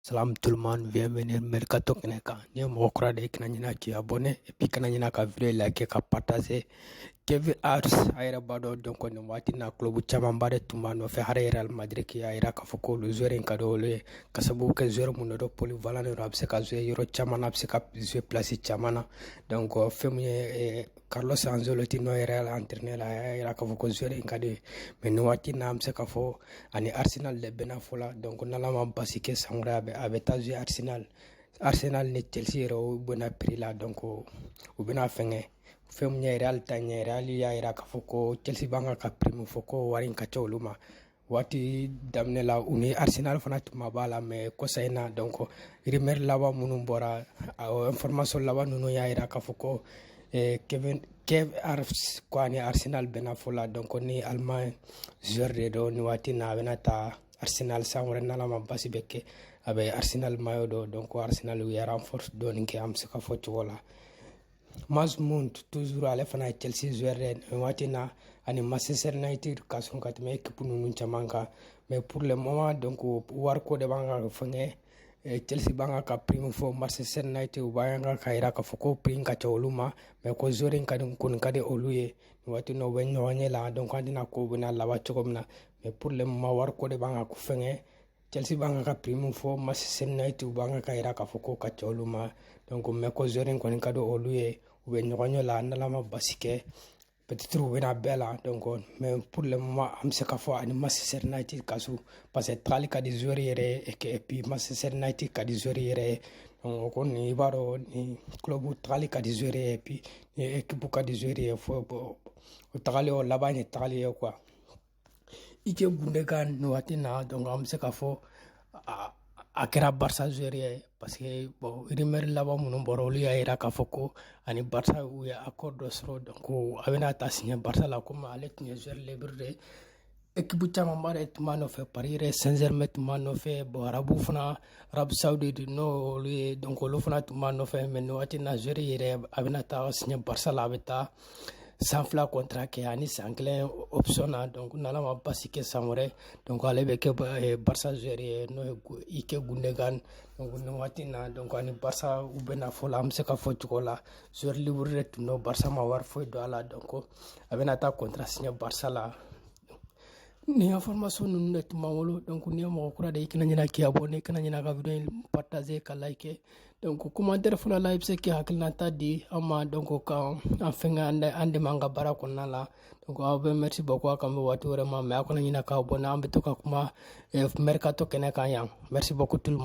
Salam tout le monde, bienvenue Mercato Keneka. Ni mokra de kananyina ki abonné et puis kananyina ka vidéo like ka partager. Kevin Arts ayra bado donc on wati na club chama bare tumano fe hare Real Madrid ki ayra ka foko le joueur en cadeau le kasabu ke joueur mun do polyvalent no abse ka joueur yoro chama na abse ka joueur place chama na donc femye Carlos Ancelotti no Real entraîneur ayra ka foko joueur en cadeau mais no wati na amse ka fo ani Arsenal le benafola donc nala ma basike sangra avec ta joueur Arsenal ni Chelsea ro bona prix là donc ou bena fengé fem nya Real ta nya Real ya ira ka foko Chelsea banga ka prime foko warin ka choluma wati damne la uni Arsenal fana tuma bala mais ko sayna donc rimer lawa munum bora information lawa nunu ya ira ka foko Kev Arts kwani Arsenal benafola donc ni Allemagne joueur de do ni wati na benata Arsenal sangre nala ma basi beke abe Arsenal mayo do donc Arsenal wi renforce do ni ke am se ka foti wala Mazmund toujours ale fana Chelsea joueur watina ani Manchester United kason katme équipe nunu chamanga mais pour le moment donc war ko de banga fenge Chelsea banga ka prime fo Manchester United banga ka ira ka foko prime ka choluma mais ko joueur kadin kun kade oluye watino wenyo wanyela donc andina ko bina lawa chokomna mais pour le moment war ko de banga ku fenge Chelsea banga ka prime fo Manchester United banga ka ira ka foko ka choluma donc me ko joueur kon kado oluye ou bien la nalama basike peut-être ou bien bella donc mais pour le moment am se ka fo ani Manchester United kasu parce que trali ka di joueur yere et puis Manchester United ka di joueur yere donc on ni baro ni club trali ka di joueur et puis équipe ka di joueur fo o trali o labani trali quoi ike Gundogan no watina donc am se ka fo akera Barça joueur parce que bon rimer laba munun boroli ya ira ka foko ani Barça ou ya accord sro donc avena ta signé Barça la comme ale tine joueur libre de équipe chama mare tumano fe Paris Saint-Germain tumano fe bo arabu fana Arab Saoudite no lui donc lo fana tumano fe mais no atina joueur ire avena ta signé Barça la beta sans fla contrat que ani anglais option donc nala ma basike samore donc ale be ke Barça joueur no ike Gundogan donc no watina donc ani Barça ou bena fola am se ka fotukola joueur libre no Barça ma war fo do ala donc avena ta contrat signé Barça la ni information nous net mawolo donc ni mo kura de ikina nyina ki abonné kana nyina ka video partager ka like donc commentaire fula live se ki hakilna ta di ama donc ka afenga ande manga bara konna la donc abe merci beaucoup akam watu vraiment mais akona nyina ka abonné ambe to ka kuma Mercato Keneka yang merci beaucoup tout le monde.